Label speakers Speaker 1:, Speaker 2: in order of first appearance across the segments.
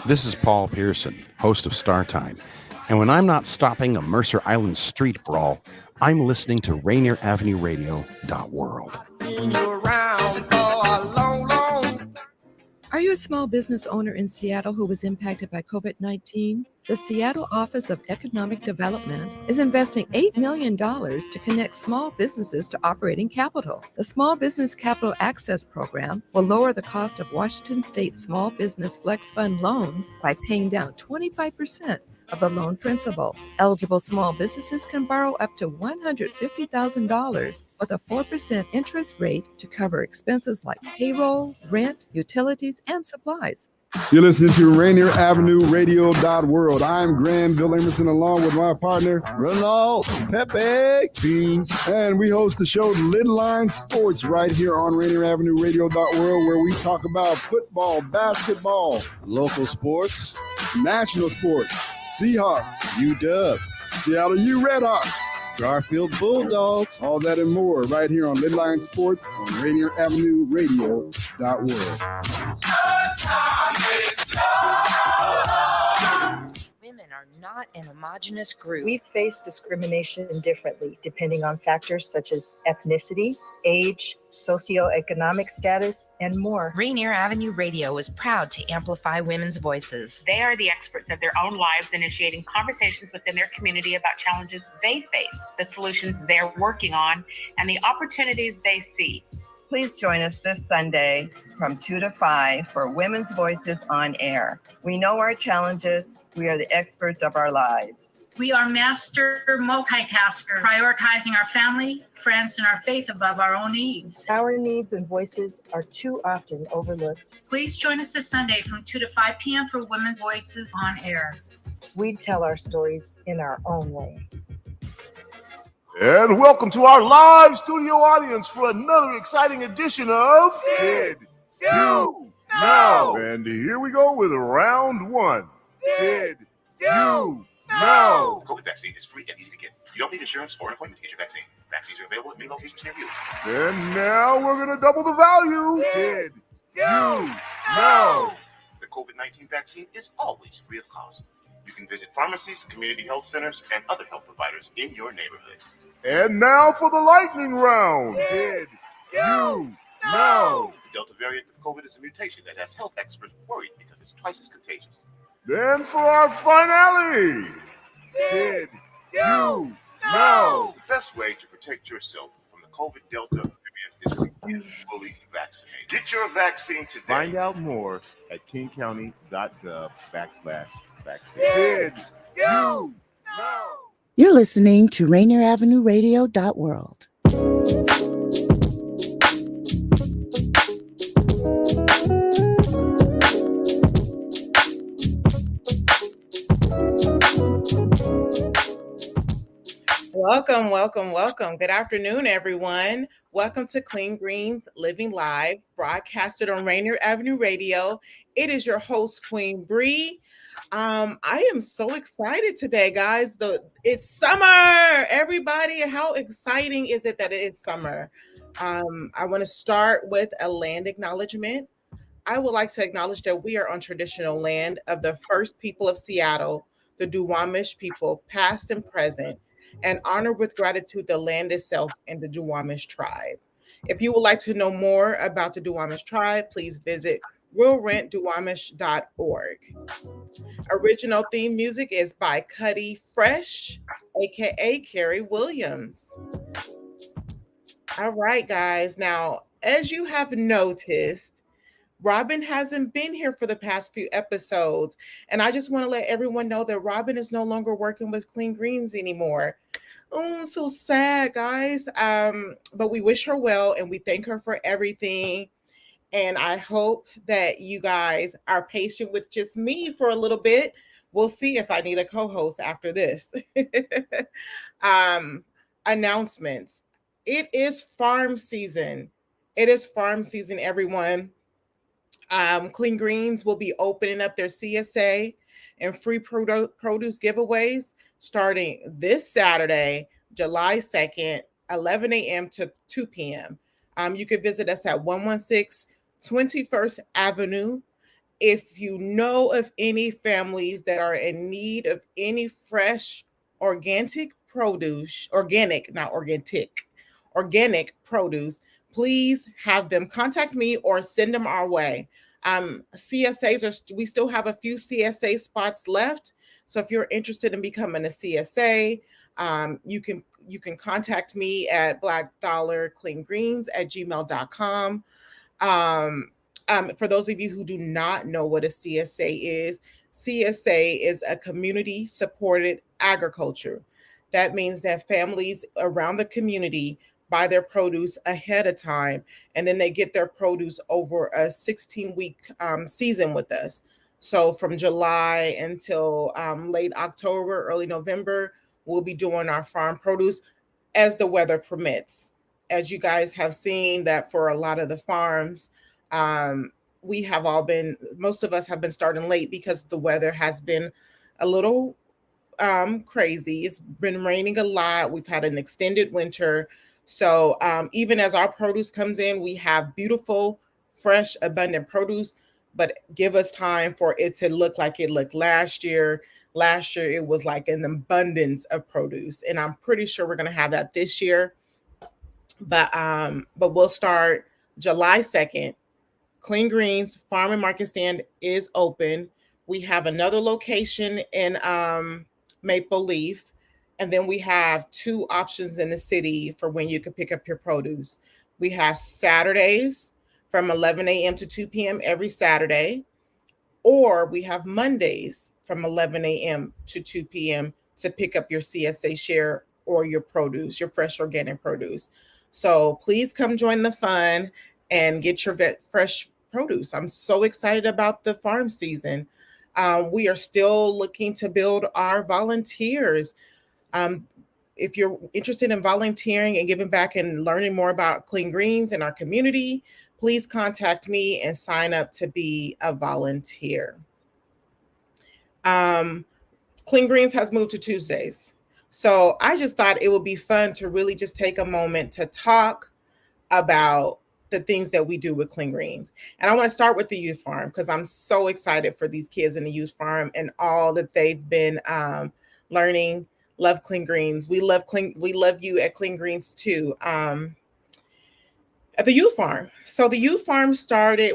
Speaker 1: This is Paul Pearson, host of Star Time. And when I'm not stopping a Mercer Island street brawl, I'm listening to Rainier Avenue Radio World.
Speaker 2: Are you a small business owner in Seattle who was impacted by COVID-19? The Seattle Office of Economic Development is investing $8 million to connect small businesses to operating capital. The Small Business Capital Access Program will lower the cost of Washington State Small Business Flex Fund loans by paying down 25% of the loan principal. Eligible small businesses can borrow up to $150,000 with a 4% interest rate to cover expenses like payroll, rent, utilities, and supplies.
Speaker 3: You're listening to Rainier Avenue Radio World. I'm Granville Emerson along with my partner,
Speaker 4: Ronald Pepe Bean.
Speaker 3: And we host the show Little Line Sports right here on Rainier Avenue Radio World, where we talk about football, basketball,
Speaker 4: Local sports,
Speaker 3: national sports, Seahawks,
Speaker 4: UW,
Speaker 3: Seattle U Redhawks,
Speaker 4: Garfield Bulldogs.
Speaker 3: all that and more right here on Little Line Sports on Rainier Avenue Radio World.
Speaker 5: Women are not an homogenous group.
Speaker 6: We face discrimination differently depending on factors such as ethnicity, age, socioeconomic status, and more.
Speaker 5: Rainier Avenue Radio is proud to amplify women's voices.
Speaker 7: They are the experts of their own lives, initiating conversations within their community about challenges they face, the solutions they're working on, and the opportunities they see.
Speaker 6: Please join us this Sunday from 2 to 5 for Women's Voices on Air. We know our challenges. We are the experts of our lives.
Speaker 8: We are master multitaskers, prioritizing our family, friends, and our faith above our own needs.
Speaker 6: Our needs and voices are too often overlooked.
Speaker 8: Please join us this Sunday from 2 to 5 p.m. for Women's Voices on Air.
Speaker 6: We tell our stories in our own way.
Speaker 4: And welcome to our live studio audience for another exciting edition of Did You Know? And here we go with round one. Did you know?
Speaker 9: COVID vaccine is free and easy to get. You don't need insurance or an appointment to get your vaccine. Vaccines are available at many locations near you.
Speaker 4: And now we're going to double the value. Did you know?
Speaker 9: The COVID-19 vaccine is always free of cost. You can visit pharmacies, community health centers, and other health providers in your neighborhood.
Speaker 4: And now for the lightning round. Did you know?
Speaker 9: The Delta variant of COVID is a mutation that has health experts worried because it's twice as contagious.
Speaker 4: Then for our finale. Did you know?
Speaker 9: The best way to protect yourself from the COVID Delta variant is to get fully vaccinated. Get your vaccine today.
Speaker 4: Find out more at kingcounty.gov/vaccine. Did you know?
Speaker 10: You're listening to Rainier Avenue Radio World.
Speaker 11: Welcome. Good afternoon, everyone. Welcome to Clean Greens Living Live, broadcasted on Rainier Avenue Radio. It is your host, Queen Bree. I am so excited today, guys. It's summer. Everybody, how exciting is it that it is summer? I want to start with a land acknowledgement. I would like to acknowledge that we are on traditional land of the first people of Seattle, the Duwamish people, past and present, and honor with gratitude the land itself and the Duwamish tribe. If you would like to know more about the Duwamish tribe, please visit realrentduwamish.org. Original theme music is by Cuddy Fresh, aka Carrie Williams. All right, guys. Now, as you have noticed, Robin hasn't been here for the past few episodes, and I just want to let everyone know that Robin is no longer working with Clean Greens anymore. Oh, I'm so sad, guys. But we wish her well, and we thank her for everything. And I hope that you guys are patient with just me for a little bit. We'll see if I need a co-host after this. Announcements. It is farm season. Everyone. Clean Greens will be opening up their CSA and free produce giveaways starting this Saturday, July 2nd, 11 a.m. to 2 p.m. You can visit us at 116 21st Avenue If you know of any families that are in need of any fresh organic produce, organic produce, please have them contact me or send them our way. CSAs we still have a few CSA spots left. So if you're interested in becoming a CSA, you can contact me at blackdollarcleangreens@gmail.com. For those of you who do not know what a CSA is a community supported agriculture. That means that families around the community buy their produce ahead of time, and then they get their produce over a 16-week season with us. So from July until late October, early November, we'll be doing our farm produce as the weather permits. As you guys have seen that for a lot of the farms, most of us have been starting late because the weather has been a little crazy. It's been raining a lot. We've had an extended winter. So even as our produce comes in, we have beautiful, fresh, abundant produce, but give us time for it to look like it looked last year. Last year, it was like an abundance of produce, and I'm pretty sure we're going to have that this year. But we'll start July 2nd. Clean Greens Farm and Market Stand is open. We have another location in Maple Leaf, and then we have 2 options in the city for when you can pick up your produce. We have Saturdays from 11 a.m. to 2 p.m. every Saturday, or we have Mondays from 11 a.m. to 2 p.m. to pick up your CSA share or your produce, your fresh organic produce. So please come join the fun and get your fresh produce. I'm so excited about the farm season. We are still looking to build our volunteers. If you're interested in volunteering and giving back and learning more about Clean Greens in our community, please contact me and sign up to be a volunteer. Clean Greens has moved to Tuesdays. So I just thought it would be fun to really just take a moment to talk about the things that we do with Clean Greens. And I want to start with the youth farm because I'm so excited for these kids in the youth farm and all that they've been learning. Love Clean Greens. We love you at Clean Greens too. At the youth farm. So the youth farm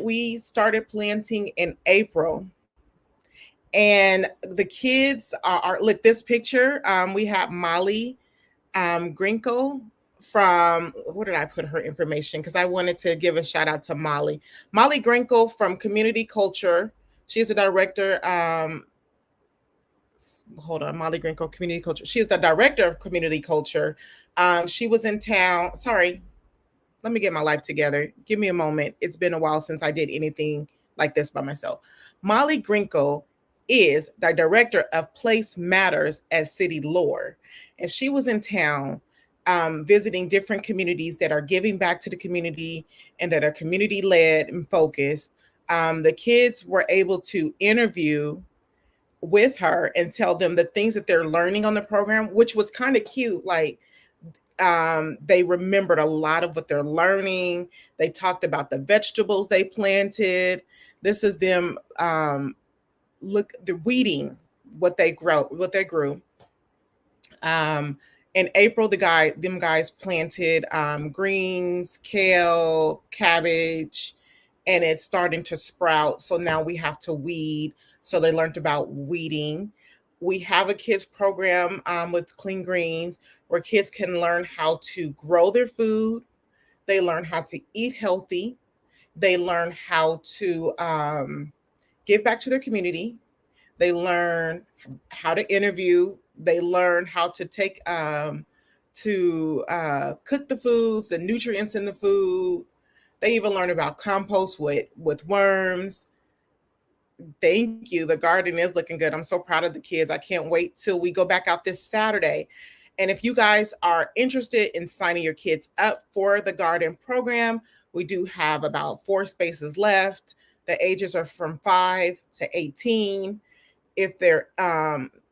Speaker 11: we started planting in April. And the kids are look, this picture, we have Molly Grinkle from, where did I put her information? Because I wanted to give a shout out to Molly. Molly Grinkle from Community Culture. She's a director. Molly Grinkle, Community Culture. She is the director of Community Culture. She was in town. Sorry, let me get my life together. Give me a moment. It's been a while since I did anything like this by myself. Molly Grinkle is the director of Place Matters at City Lore. And she was in town visiting different communities that are giving back to the community and that are community-led and focused. The kids were able to interview with her and tell them the things that they're learning on the program, which was kind of cute. Like they remembered a lot of what they're learning. They talked about the vegetables they planted. This is them the weeding what they grew. In April, them guys planted greens, kale, cabbage, and it's starting to sprout. So now we have to weed. So they learned about weeding. We have a kids program with Clean Greens where kids can learn how to grow their food. They learn how to eat healthy. They learn how to give back to their community. They learn how to interview. They learn how to take cook the foods, the nutrients in the food. They even learn about compost with worms. Thank you. The garden is looking good. I'm so proud of the kids. I can't wait till we go back out this Saturday. And if you guys are interested in signing your kids up for the garden program, we do have about 4 spaces left. The ages are from 5 to 18. If they're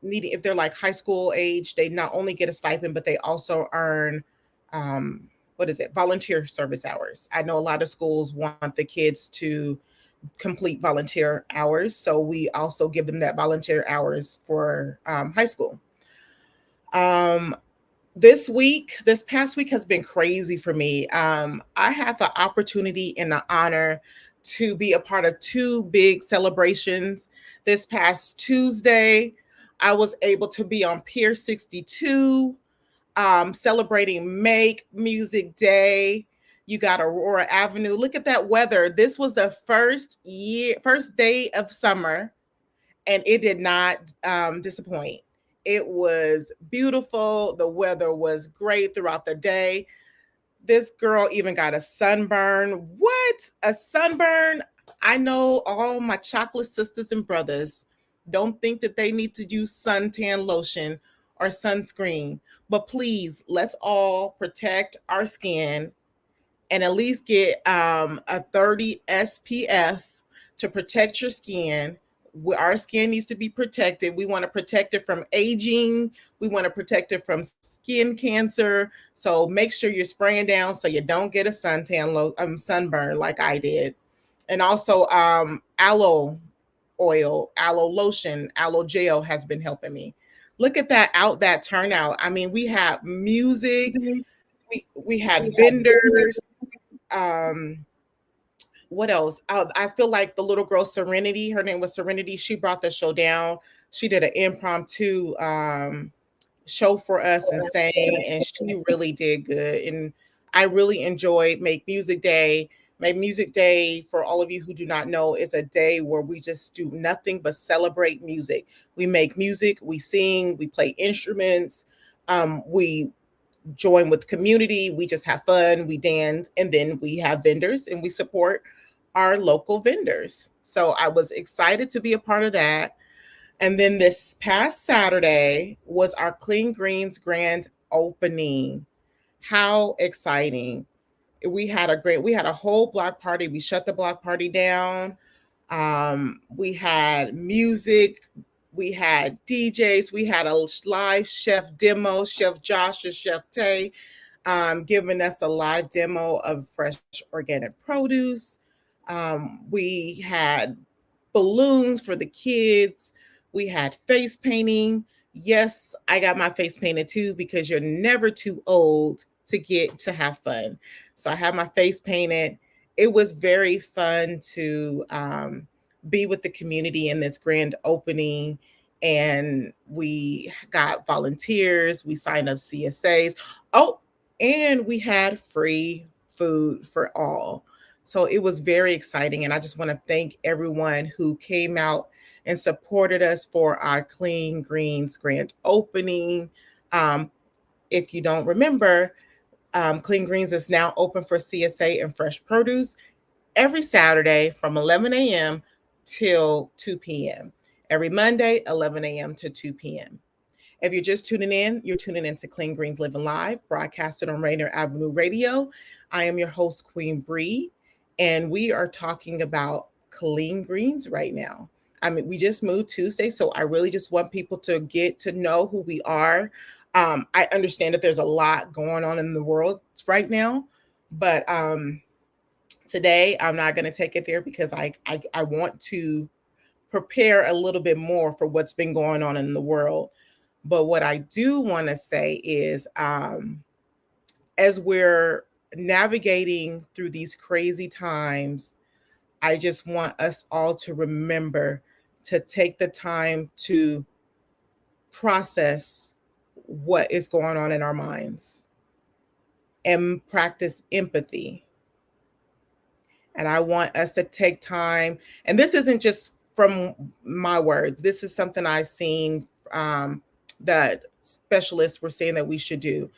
Speaker 11: if they're like high school age, they not only get a stipend, but they also earn volunteer service hours. I know a lot of schools want the kids to complete volunteer hours. So we also give them that volunteer hours for high school. This past week has been crazy for me. I had the opportunity and the honor to be a part of two big celebrations. This past Tuesday, I was able to be on Pier 62, celebrating Make Music Day. You got Aurora Avenue. Look at that weather. This was the first day of summer, and it did not disappoint. It was beautiful. The weather was great throughout the day. This girl even got a sunburn. What? A sunburn? I know all my chocolate sisters and brothers don't think that they need to use suntan lotion or sunscreen, but please, let's all protect our skin and at least get a 30 SPF to protect your skin. Our skin needs to be protected. We want to protect it from aging. We want to protect it from skin cancer. So make sure you're spraying down so you don't get a sunburn like I did. And also aloe oil, aloe lotion, aloe gel has been helping me. Look at that turnout. I mean, we had music, we had vendors. What else? I feel like the little girl Serenity, her name was Serenity. She brought the show down. She did an impromptu show for us and sang, and she really did good. And I really enjoyed Make Music Day. Make Music Day, for all of you who do not know, is a day where we just do nothing but celebrate music. We make music, we sing, we play instruments, we join with community, we just have fun, we dance, and then we have vendors and we support our local vendors. So I was excited to be a part of that. And then this past Saturday was our Clean Greens grand opening. How exciting. We had a whole block party. We shut the block party down. We had music. We had DJs. We had a live chef demo, Chef Josh and Chef Tay, giving us a live demo of fresh organic produce. We had balloons for the kids. We had face painting. Yes, I got my face painted too, because you're never too old to get to have fun. So I had my face painted. It was very fun to be with the community in this grand opening. And we got volunteers. We signed up CSAs. Oh, and we had free food for all. So it was very exciting. And I just want to thank everyone who came out and supported us for our Clean Greens grand opening. If you don't remember, Clean Greens is now open for CSA and fresh produce every Saturday from 11 a.m. till 2 p.m. Every Monday, 11 a.m. to 2 p.m. If you're just tuning in, you're tuning into Clean Greens Living Live, broadcasted on Rainier Avenue Radio. I am your host, Queen Bree, and we are talking about clean greens right now. I mean, we just moved Tuesday, so I really just want people to get to know who we are. I understand that there's a lot going on in the world right now, but today I'm not going to take it there because I want to prepare a little bit more for what's been going on in the world. But what I do want to say is, as we're navigating through these crazy times, I just want us all to remember to take the time to process what is going on in our minds and practice empathy. And I want us to take time, and this isn't just from my words, this is something I've seen that specialists were saying that we should do.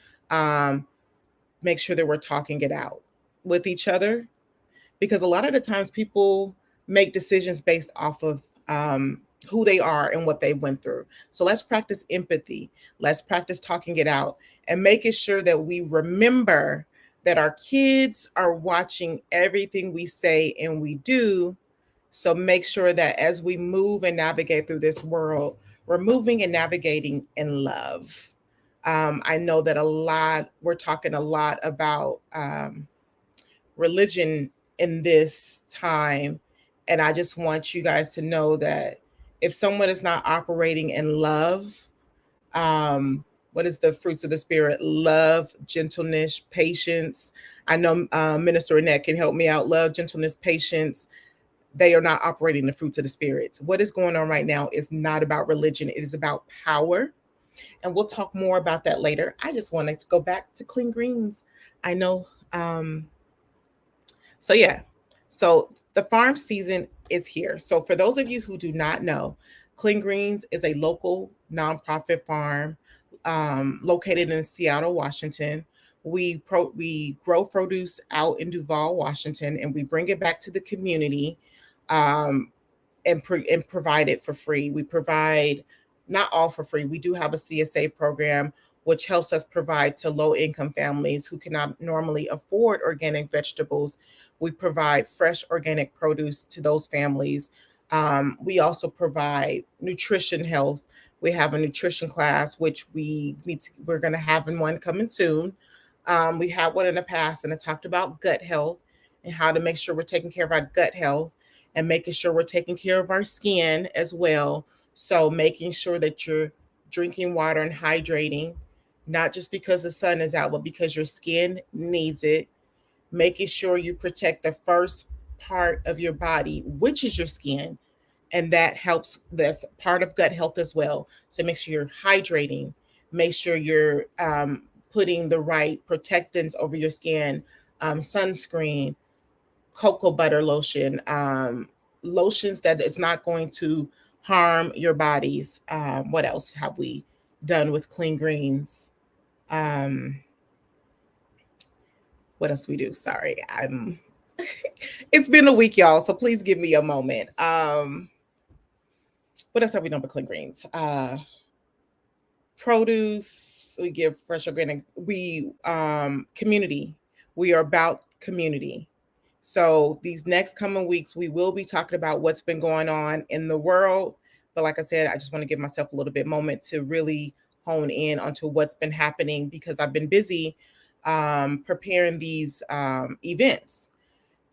Speaker 11: Make sure that we're talking it out with each other, because a lot of the times people make decisions based off of who they are and what they went through. So let's practice empathy. Let's practice talking it out and making sure that we remember that our kids are watching everything we say and we do. So make sure that as we move and navigate through this world, we're moving and navigating in love. I know that we're talking a lot about religion in this time. And I just want you guys to know that if someone is not operating in love, what is the fruits of the spirit? Love, gentleness, patience. I know Minister Annette can help me out. Love, gentleness, patience. They are not operating the fruits of the spirits. What is going on right now is not about religion. It is about power. And we'll talk more about that later. I just wanted to go back to Clean Greens. I know. So the farm season is here. So for those of you who do not know, Clean Greens is a local nonprofit farm located in Seattle, Washington. We grow produce out in Duval, Washington, and we bring it back to the community and provide it for free. We provide, not all for free. We do have a CSA program, which helps us provide to low-income families who cannot normally afford organic vegetables. We provide fresh organic produce to those families. We also provide nutrition health. We have a nutrition class, which we're going to have one coming soon. We had one in the past, and I talked about gut health and how to make sure we're taking care of our gut health and making sure we're taking care of our skin as well. So making sure that you're drinking water and hydrating, not just because the sun is out, but because your skin needs it. Making sure you protect the first part of your body, which is your skin. And that helps. That's part of gut health as well. So make sure you're hydrating. Make sure you're putting the right protectants over your skin, sunscreen, cocoa butter lotion, lotions that is not going to harm your bodies. What else have we done with Clean Greens? What else we do? Sorry, it's been a week, y'all, so please give me a moment. What else have we done with Clean Greens? Produce, we give fresh organic. We community. We are about community. So these next coming weeks, we will be talking about what's been going on in the world. But like I said, I just want to give myself a little bit moment to really hone in onto what's been happening, because I've been busy preparing these events.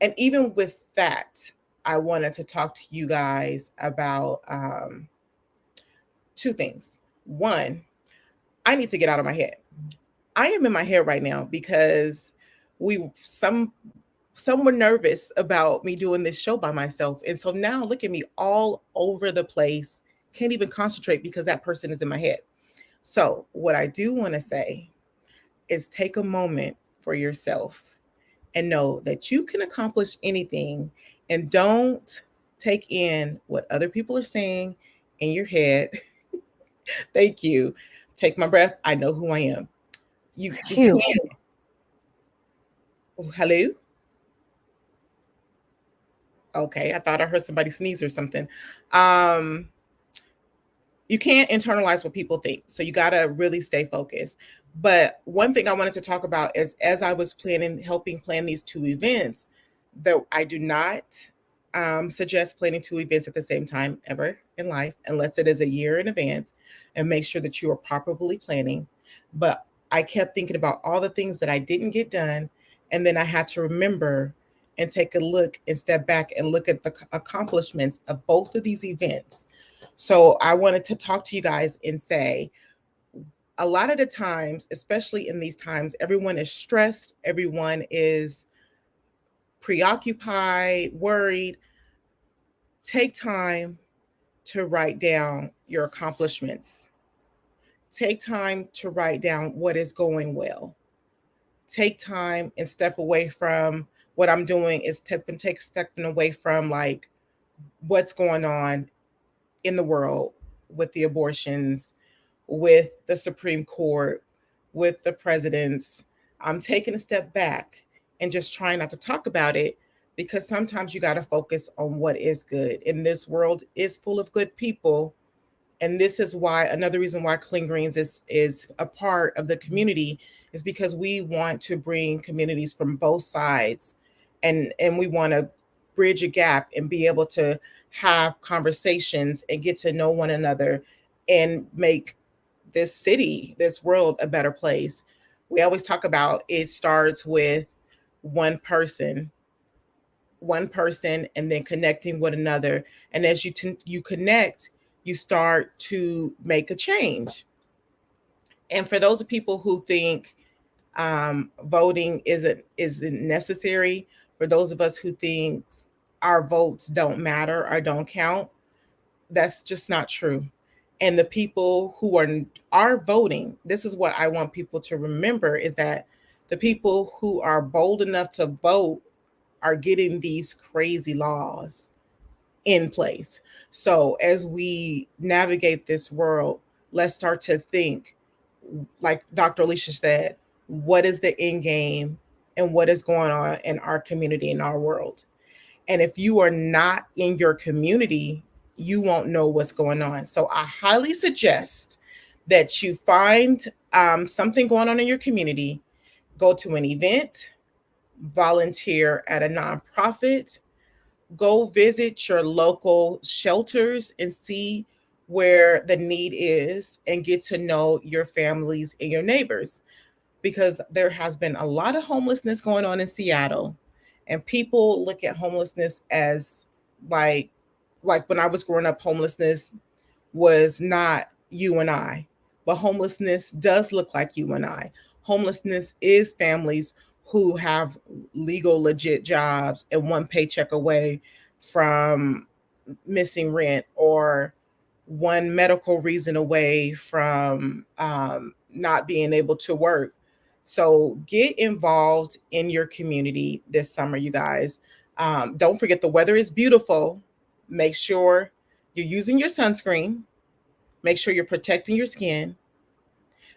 Speaker 11: And even with that, I wanted to talk to you guys about two things. One, I need to get out of my head. I am in my head right now because some were nervous about me doing this show by myself. And so now look at me all over the place. Can't even concentrate because that person is in my head. So what I do want to say is take a moment for yourself and know that you can accomplish anything, and don't take in what other people are saying in your head. Thank you. Take my breath. I know who I am. You can't. Oh, hello? Okay, I thought I heard somebody sneeze or something. You can't internalize what people think. So you got to really stay focused. But one thing I wanted to talk about is, as I was helping plan these two events, that I do not suggest planning two events at the same time ever in life, unless it is a year in advance, and make sure that you are properly planning. But I kept thinking about all the things that I didn't get done. And then I had to remember and take a look and step back and look at the accomplishments of both of these events. So I wanted to talk to you guys and say, a lot of the times, especially in these times, everyone is stressed. Everyone is preoccupied, worried. Take time to write down your accomplishments. Take time to write down what is going well. Take time and step away from what I'm doing is stepping away from like what's going on in the world with the abortions, with the Supreme Court, with the presidents. I'm taking a step back and just trying not to talk about it, because sometimes you got to focus on what is good. And this world is full of good people. And this is why, another reason why Clean Greens is a part of the community, is because we want to bring communities from both sides, and we want to bridge a gap and be able to have conversations and get to know one another and make this city, this world, a better place. We always talk about it starts with one person. one person and then connecting with another. And as you connect, you start to make a change. And for those people who think voting isn't necessary, for those of us who think our votes don't matter or don't count, that's just not true. And the people who are voting, this is what I want people to remember, is that the people who are bold enough to vote are getting these crazy laws in place. So as we navigate this world, let's start to think, like Dr. Alicia said, what is the end game and what is going on in our community, in our world? And if you are not in your community, you won't know what's going on. So I highly suggest that you find something going on in your community, go to an event, volunteer at a nonprofit, go visit your local shelters and see where the need is and get to know your families and your neighbors, because there has been a lot of homelessness going on in Seattle, and people look at homelessness as like when I was growing up, homelessness was not you and I, but homelessness does look like you and I. Homelessness is families who have legal, legit jobs and one paycheck away from missing rent, or one medical reason away from not being able to work. So get involved in your community this summer, you guys. Don't forget, the weather is beautiful. Make sure you're using your sunscreen. Make sure you're protecting your skin.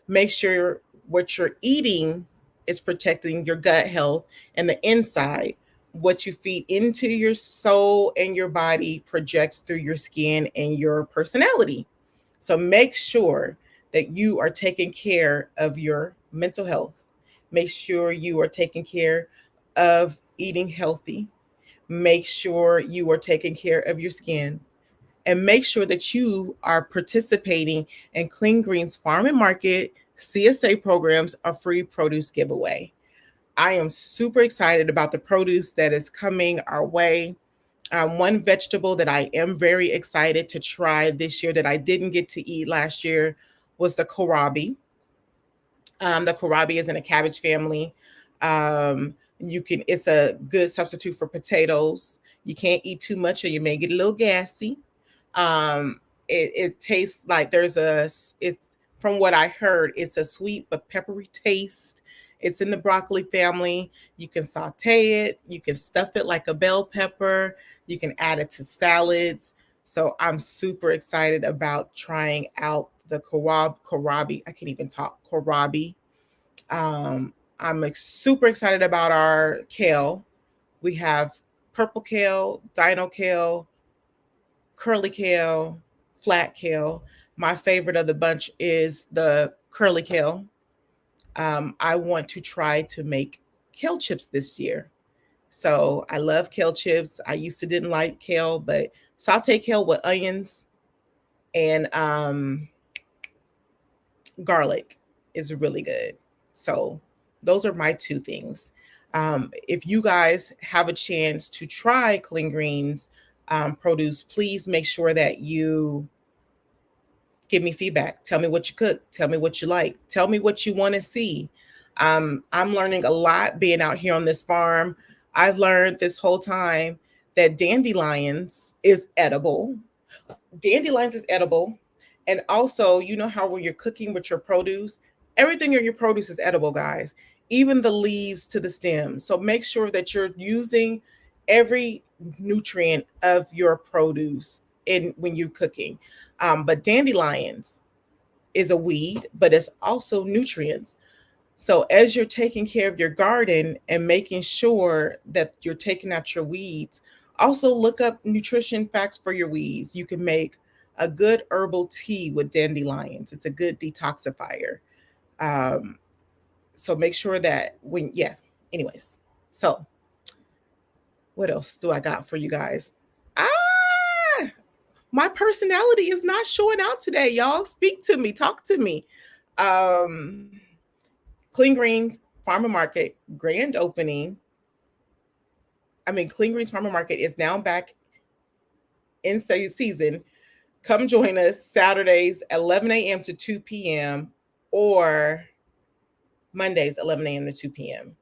Speaker 11: Make sure what you're eating is protecting your gut health and the inside. What you feed into your soul and your body projects through your skin and your personality. So make sure that you are taking care of your mental health. Make sure you are taking care of eating healthy. Make sure you are taking care of your skin. And make sure that you are participating in Clean Greens Farm and Market CSA programs, a free produce giveaway. I am super excited about the produce that is coming our way. One vegetable that I am very excited to try this year that I didn't get to eat last year was the kohlrabi. The kohlrabi is in a cabbage family. It's a good substitute for potatoes. You can't eat too much or you may get a little gassy. It tastes like it's from what I heard, it's a sweet but peppery taste. It's in the broccoli family. You can saute it. You can stuff it like a bell pepper. You can add it to salads. So I'm super excited about trying out the kohlrabi. I can't even talk. Kohlrabi. I'm super excited about our kale. We have purple kale, dino kale, curly kale, flat kale. My favorite of the bunch is the curly kale. I want to try to make kale chips this year. So I love kale chips. I used to didn't like kale, but saute kale with onions and garlic is really good. So those are my two things. If you guys have a chance to try Clean Greens produce, please make sure that you give me feedback. Tell me what you cook. Tell me what you like. Tell me what you want to see. I'm learning a lot being out here on this farm. I've learned this whole time that dandelions is edible. Dandelions is edible. And also, you know how when you're cooking with your produce, everything in your produce is edible, guys, even the leaves to the stems. So make sure that you're using every nutrient of your produce when you're cooking. But dandelions is a weed, but it's also nutrients. So as you're taking care of your garden and making sure that you're taking out your weeds, also look up nutrition facts for your weeds. You can make a good herbal tea with dandelions. It's a good detoxifier. So make sure that anyways. So what else do I got for you guys? My personality is not showing out today, y'all. Speak to me, talk to me. Clean Greens Farm and Market grand opening Clean Greens Farmer Market is now back in season. Come join us Saturdays, 11 a.m. to 2 p.m. or Mondays, 11 a.m. to 2 p.m.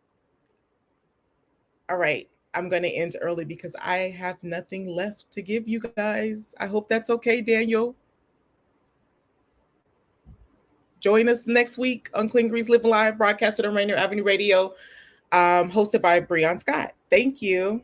Speaker 11: All right. I'm going to end early because I have nothing left to give you guys. I hope that's okay, Daniel. Join us next week on Clean Greens Live Live, broadcasted on Rainier Avenue Radio, hosted by Breon Scott. Thank you.